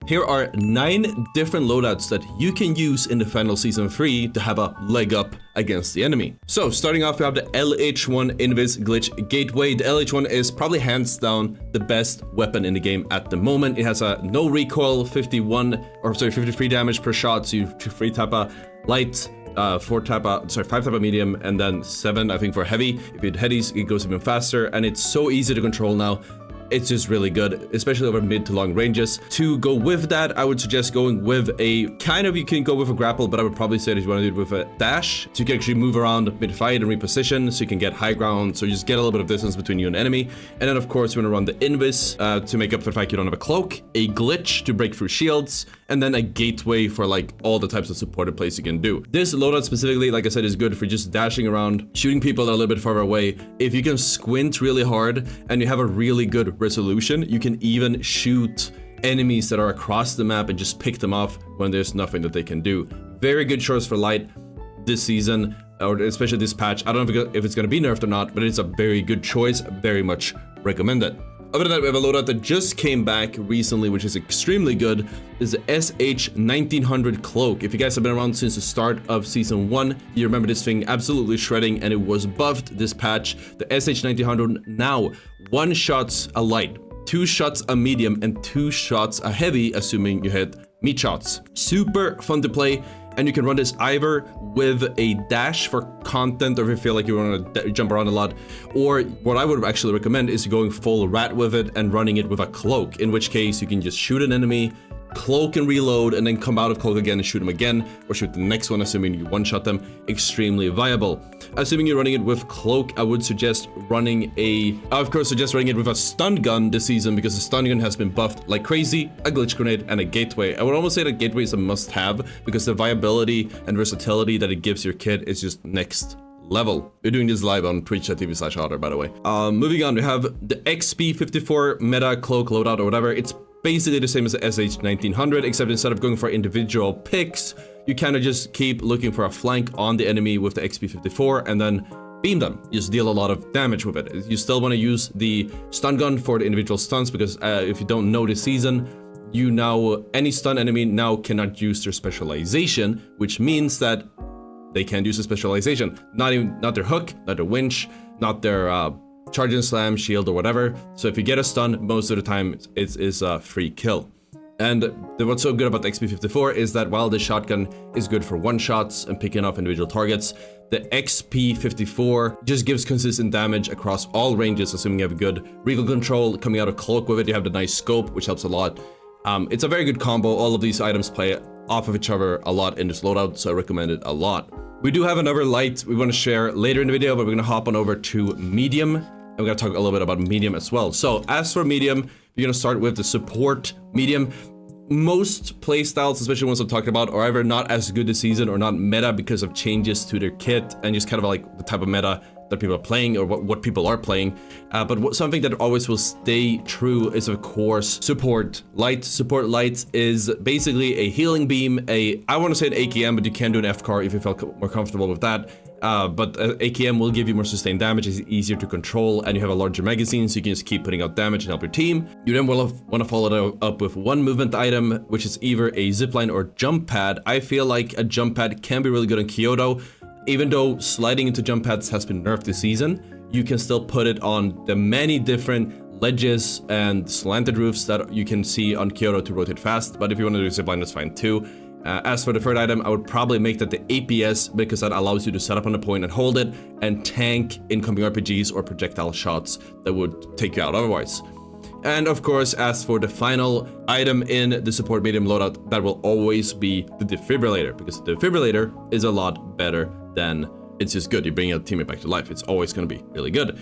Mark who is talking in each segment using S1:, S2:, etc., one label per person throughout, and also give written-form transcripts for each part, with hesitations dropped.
S1: Here are 9 different loadouts that you can use in the final season 3 to have a leg up against the enemy. So starting off, we have the LH1 Invis Glitch Gateway. The LH1 is probably hands down the best weapon in the game at the moment. It has a no recoil, 53 damage per shot, so you 3 tap a light, 5 tap a medium, and then 7 I think for heavy. If you hit headies, it goes even faster, and it's so easy to control now. It's just really good, especially over mid to long ranges. To go with that, I would suggest going with a you can go with a grapple, but I would probably say that you want to do it with a dash, so you can actually move around mid-fight and reposition, so you can get high ground, so you just get a little bit of distance between you and enemy. And then of course you want to run the Invis to make up for the fact you don't have a cloak, a glitch to break through shields, and then a gateway for like all the types of supported plays you can do. This loadout specifically, like I said, is good for just dashing around, shooting people that are a little bit farther away. If you can squint really hard and you have a really good resolution, you can even shoot enemies that are across the map and just pick them off when there's nothing that they can do. Very good choice for light this season, or especially this patch. I don't know if it's going to be nerfed or not, but it's a very good choice. Very much recommend it. Other than that, we have a loadout that just came back recently, which is extremely good. Is the SH1900 Cloak. If you guys have been around since the start of Season 1, you remember this thing absolutely shredding, and it was buffed this patch. The SH1900 now 1 shots a light, 2 shots a medium, and 2 shots a heavy, assuming you hit meat shots. Super fun to play. And you can run this either with a dash for content, or if you feel like you want to jump around a lot, or what I would actually recommend is going full rat with it and running it with a cloak, in which case you can just shoot an enemy, cloak and reload, and then come out of cloak again and shoot them again, or shoot the next one, assuming you one-shot them. Extremely viable. Assuming you're running it with cloak, I would suggest running it with a stun gun this season, because the stun gun has been buffed like crazy, a glitch grenade, and a gateway. I would almost say that gateway is a must-have, because the viability and versatility that it gives your kit is just next level. We're doing this live on twitch.tv/Ottr, by the way. Moving on, we have the XP54 meta cloak loadout, or whatever. It's basically the same as the SH1900, except instead of going for individual picks, you kind of just keep looking for a flank on the enemy with the XP54 and then beam them. You just deal a lot of damage with it. You still want to use the stun gun for the individual stuns, because if you don't know this season, any stun enemy now cannot use their specialization, which means that they can't use a specialization. Not their hook, not their winch, not their charge and slam, shield, or whatever. So if you get a stun, most of the time it is a free kill. And what's so good about the XP54 is that while the shotgun is good for one-shots and picking off individual targets, the XP54 just gives consistent damage across all ranges, assuming you have good recoil control. Coming out of cloak with it, you have the nice scope, which helps a lot. It's a very good combo. All of these items play off of each other a lot in this loadout, so I recommend it a lot. We do have another light we want to share later in the video, but we're going to hop on over to medium. And we're going to talk a little bit about medium as well. So as for medium, you're going to start with the support medium. Most playstyles, especially ones I'm talking about, are either not as good this season or not meta because of changes to their kit and just kind of like the type of meta that people are playing, or what people are playing. But something that always will stay true is, of course, support light. Support light is basically a healing beam, I want to say an AKM, but you can do an FCAR if you felt more comfortable with that. But AKM will give you more sustained damage, it's easier to control, and you have a larger magazine, so you can just keep putting out damage and help your team. You then will want to follow it up with one movement item, which is either a zipline or jump pad. I feel like a jump pad can be really good in Kyoto. Even though sliding into jump pads has been nerfed this season, you can still put it on the many different ledges and slanted roofs that you can see on Kyoto to rotate fast. But if you want to do zipline, that's fine too. As for the third item, I would probably make that the APS, because that allows you to set up on the point and hold it and tank incoming RPGs or projectile shots that would take you out otherwise. And of course, as for the final item in the support medium loadout, that will always be the defibrillator, because the defibrillator is a lot better than it's just good. You bring your teammate back to life. It's always going to be really good.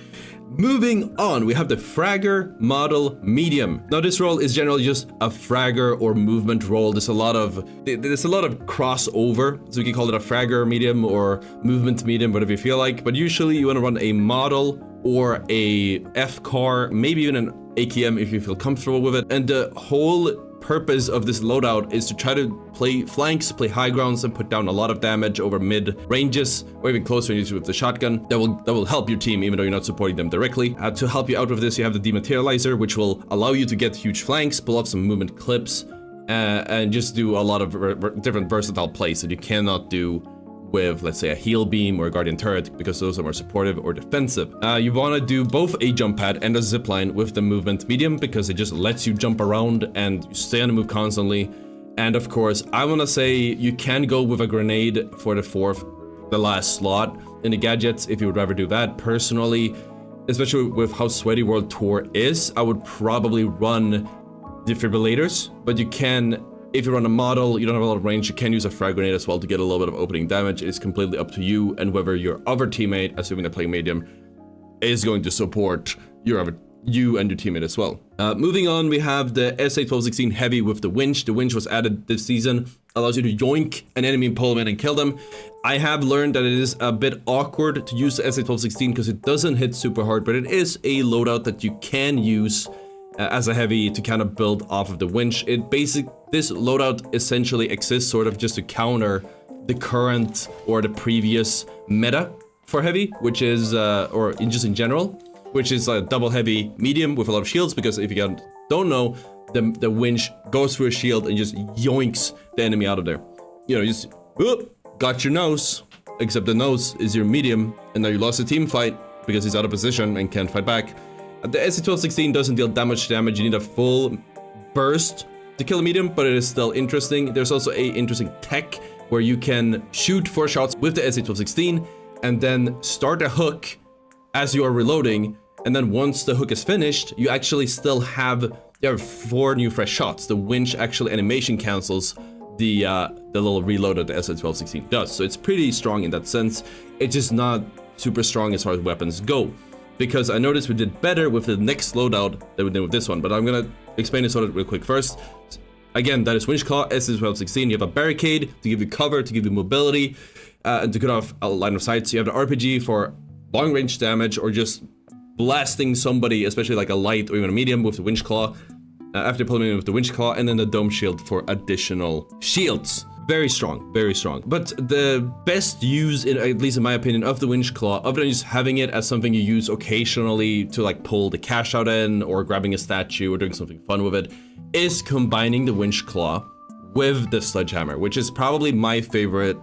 S1: Moving on, we have the Fragger model medium. Now this role is generally just a Fragger or movement role. There's a lot of crossover, so we can call it a Fragger medium or movement medium, whatever you feel like. But usually you want to run a model or a FCAR, maybe even an AKM if you feel comfortable with it. And the whole purpose of this loadout is to try to play flanks, play high grounds, and put down a lot of damage over mid ranges or even close ranges with the shotgun. That will help your team, even though you're not supporting them directly. To help you out with this, you have the dematerializer, which will allow you to get huge flanks, pull off some movement clips, and just do a lot of different versatile plays that you cannot do with, let's say, a heal beam or a guardian turret, because those are more supportive or defensive. You want to do both a jump pad and a zipline with the movement medium, because it just lets you jump around and you stay on the move constantly. And of course, I want to say you can go with a grenade for the last slot in the gadgets if you would rather do that. Personally, especially with how sweaty World Tour is, I would probably run defibrillators, but you can, if you run a model, you don't have a lot of range, you can use a frag grenade as well to get a little bit of opening damage. It's completely up to you and whether your other teammate, assuming they're playing medium, is going to support you and your teammate as well. Moving on, we have the SA-1216 Heavy with the winch. The winch was added this season, allows you to yoink an enemy and pull them in and kill them. I have learned that it is a bit awkward to use the SA-1216 because it doesn't hit super hard, but it is a loadout that you can use as a heavy to kind of build off of the winch. This loadout essentially exists sort of just to counter the current or the previous meta for heavy, which is, or just in general, which is a double heavy medium with a lot of shields, because if you don't know, the winch goes through a shield and just yoinks the enemy out of there. You know, just, whoop, got your nose, except the nose is your medium, and now you lost a team fight because he's out of position and can't fight back. The SA-1216 doesn't deal damage. You need a full burst to kill a medium, but it is still interesting. There's also a interesting tech where you can shoot 4 shots with the SA-1216 and then start a hook as you are reloading. And then once the hook is finished, you actually still have 4 new fresh shots. The winch actually animation cancels the little reload that the SA-1216 does. So it's pretty strong in that sense. It's just not super strong as far as weapons go, because I noticed we did better with the next loadout than we did with this one. But I'm gonna explain this real quick first. Again, that is Winch Claw, SA-1216. You have a barricade to give you cover, to give you mobility, and to cut off a line of sight. So you have the RPG for long range damage or just blasting somebody, especially like a light or even a medium, with the Winch Claw. After pulling in with the Winch Claw, and then the Dome Shield for additional shields. Very strong, very strong. But the best use, at least in my opinion, of the Winch Claw, other than just having it as something you use occasionally to like pull the cash out in, or grabbing a statue or doing something fun with it, is combining the Winch Claw with the Sledgehammer, which is probably my favorite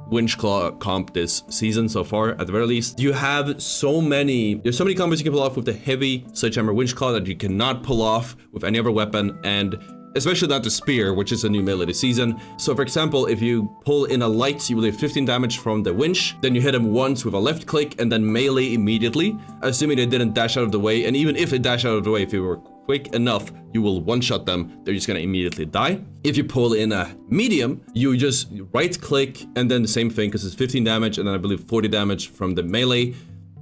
S1: Winch Claw comp this season so far, at the very least. There's so many combos you can pull off with the heavy Sledgehammer Winch Claw that you cannot pull off with any other weapon, and especially not the spear, which is a new melee this season. So for example, if you pull in a light, you will do 15 damage from the winch, then you hit him once with a left click and then melee immediately, assuming they didn't dash out of the way. And even if they dash out of the way, if you were quick enough, you will one-shot them. They're just gonna immediately die. If you pull in a medium, you just right click and then the same thing, because it's 15 damage and then I believe 40 damage from the melee,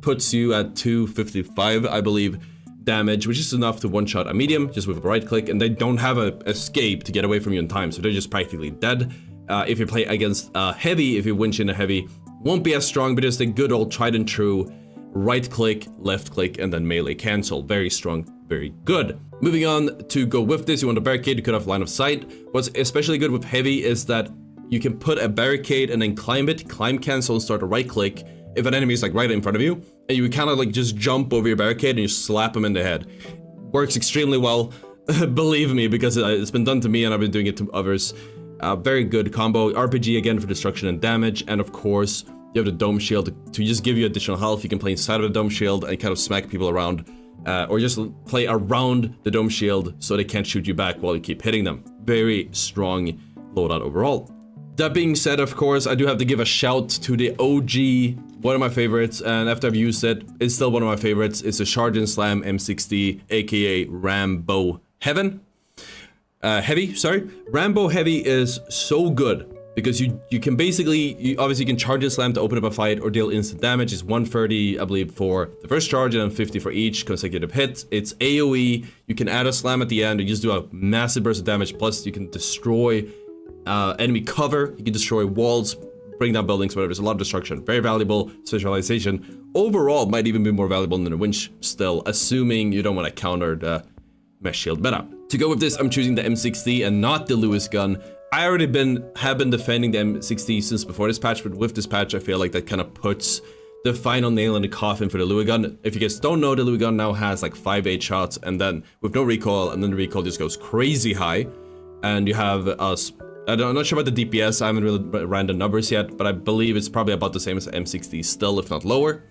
S1: puts you at 255, I believe, damage, which is enough to one-shot a medium just with a right click, and they don't have a escape to get away from you in time, so they're just practically dead. If you play against a heavy, if you winch in a heavy, won't be as strong, but it's the good old tried and true right click, left click, and then melee cancel. Very strong, very good. Moving on, to go with this, you want a barricade to cut off line of sight. What's especially good with heavy is that you can put a barricade and then climb it, climb cancel, and start a right click if an enemy is like right in front of you, and you kind of like just jump over your barricade and you slap them in the head. Works extremely well, believe me, because it's been done to me and I've been doing it to others. Very good combo. RPG again for destruction and damage, and of course you have the Dome Shield to just give you additional health. You can play inside of the Dome Shield and kind of smack people around, or just play around the Dome Shield so they can't shoot you back while you keep hitting them. Very strong loadout overall. That being said, of course, I do have to give a shout to the OG, one of my favorites, and after I've used it, it's still one of my favorites. It's the Charge and Slam M60, aka Rambo Heavy. Rambo Heavy is so good because you can basically, obviously you can charge and slam to open up a fight or deal instant damage. It's 130, I believe, for the first charge and then 50 for each consecutive hit. It's AoE, you can add a slam at the end, you just do a massive burst of damage, plus you can destroy enemy cover, you can destroy walls, bring down buildings, whatever. There's a lot of destruction. Very valuable specialization. Overall, might even be more valuable than a winch still, assuming you don't want to counter the mesh shield meta. To go with this, I'm choosing the M60 and not the Lewis gun. I already have been defending the M60 since before this patch, but with this patch, I feel like that kind of puts the final nail in the coffin for the Lewis gun. If you guys don't know, the Lewis gun now has like 5-8 shots, and then with no recoil, and then the recoil just goes crazy high. and you have us. I'm not sure about the DPS. I haven't really ran the numbers yet, but I believe it's probably about the same as M60 still, if not lower.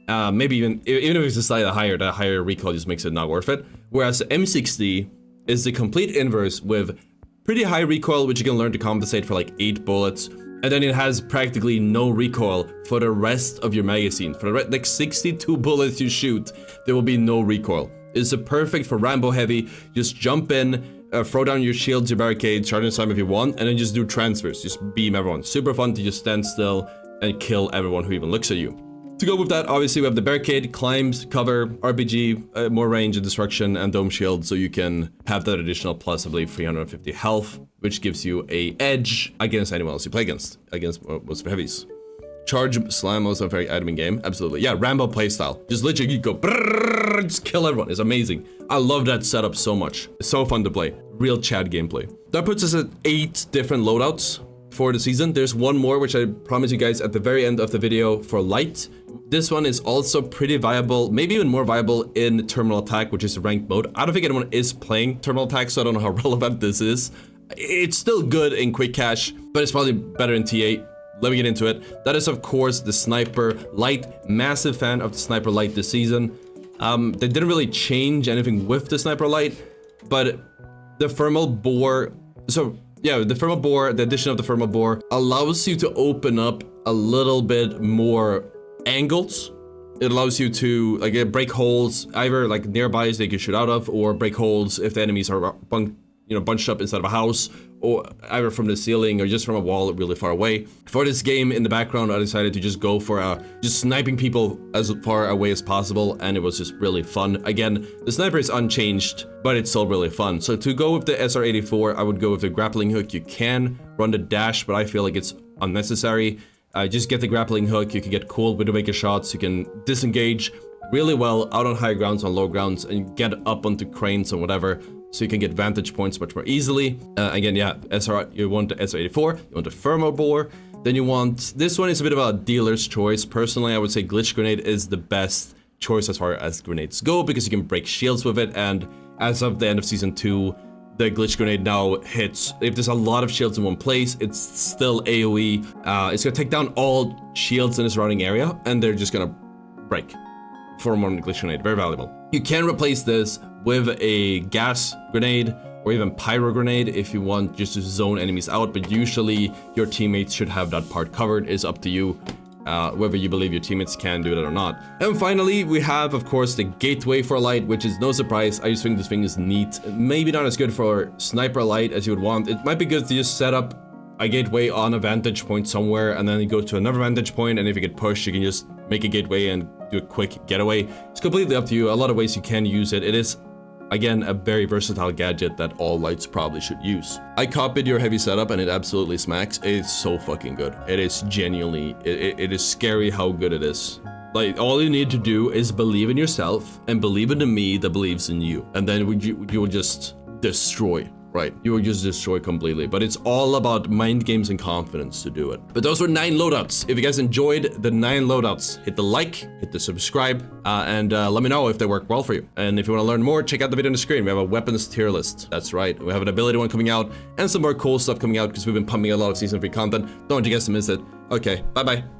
S1: Maybe even if it's a slightly higher, the higher recoil just makes it not worth it. Whereas the M60 is the complete inverse with pretty high recoil, which you can learn to compensate for like 8 bullets. And then it has practically no recoil for the rest of your magazine. For the like 62 bullets you shoot, there will be no recoil. It's perfect for Rambo heavy. Just jump in, throw down your shields, your barricades, charge in time if you want, and then just do transfers. Just beam everyone. Super fun to just stand still and kill everyone who even looks at you. To go with that, obviously we have the barricade, climbs, cover, RPG, more range and destruction, and dome shield, so you can have that additional plus, I believe, 350 health, which gives you a edge against anyone else you play against most of the heavies. Charge slam, also a very admin game, absolutely. Yeah, Rambo playstyle. Just literally you go, brrrr, just kill everyone. It's amazing. I love that setup so much. It's so fun to play. Real Chad gameplay. That puts us at 8 different loadouts for the season. There's one more, which I promise you guys at the very end of the video for light. This one is also pretty viable, maybe even more viable in terminal attack, which is ranked mode. I don't think anyone is playing terminal attack, so I don't know how relevant this is. It's still good in quick cash, but it's probably better in T8. Let me get into it. That is, of course, the Sniper Light. Massive fan of the Sniper Light this season. They didn't really change anything with the Sniper Light, but the thermal bore, so yeah, the thermal bore, the addition of the thermal bore allows you to open up a little bit more angles. It allows you to like break holes either like nearby so they can shoot out of, or break holes if the enemies are bunched up inside of a house, or either from the ceiling or just from a wall really far away. For this game in the background, I decided to just go for just sniping people as far away as possible, and it was just really fun. Again, the sniper is unchanged, but it's still really fun. So to go with the SR84, I would go with the grappling hook. You can run the dash, but I feel like it's unnecessary. Just get the grappling hook. You can get cool Widowmaker shots. You can disengage really well out on high grounds, on low grounds, and get up onto cranes and whatever, so you can get vantage points much more easily. Again, yeah, you want the SR84, you want the thermal bore, then you want, this one is a bit of a dealer's choice. Personally, I would say glitch grenade is the best choice as far as grenades go, because you can break shields with it, and as of the end of season 2, the glitch grenade now hits, if there's a lot of shields in one place, it's still AoE. It's gonna take down all shields in the surrounding area, and they're just gonna break. For one glitch grenade, very valuable. You can replace this with a gas grenade or even pyro grenade if you want just to zone enemies out, but usually your teammates should have that part covered. It's up to you whether you believe your teammates can do that or not. And finally, we have, of course, the gateway for light, which is no surprise. I just think this thing is neat. Maybe not as good for sniper light as you would want. It might be good to just set up a gateway on a vantage point somewhere, and then you go to another vantage point, and if you get pushed, you can just make a gateway and do a quick getaway. It's completely up to you. A lot of ways you can use it. It is, again, a very versatile gadget that all lights probably should use. I copied your heavy setup and it absolutely smacks. It's so fucking good. It is genuinely, it is scary how good it is. Like, all you need to do is believe in yourself and believe in the me that believes in you. And then you will just destroy. Right, you will just destroy completely, but it's all about mind games and confidence to do it. But those were 9 loadouts. If you guys enjoyed the 9 loadouts, hit the like, hit the subscribe, and let me know if they work well for you. And if you want to learn more, check out the video on the screen. We have a weapons tier list. That's right, we have an ability one coming out and some more cool stuff coming out because we've been pumping a lot of season 3 content. Don't want you guys to miss it. Okay, bye-bye.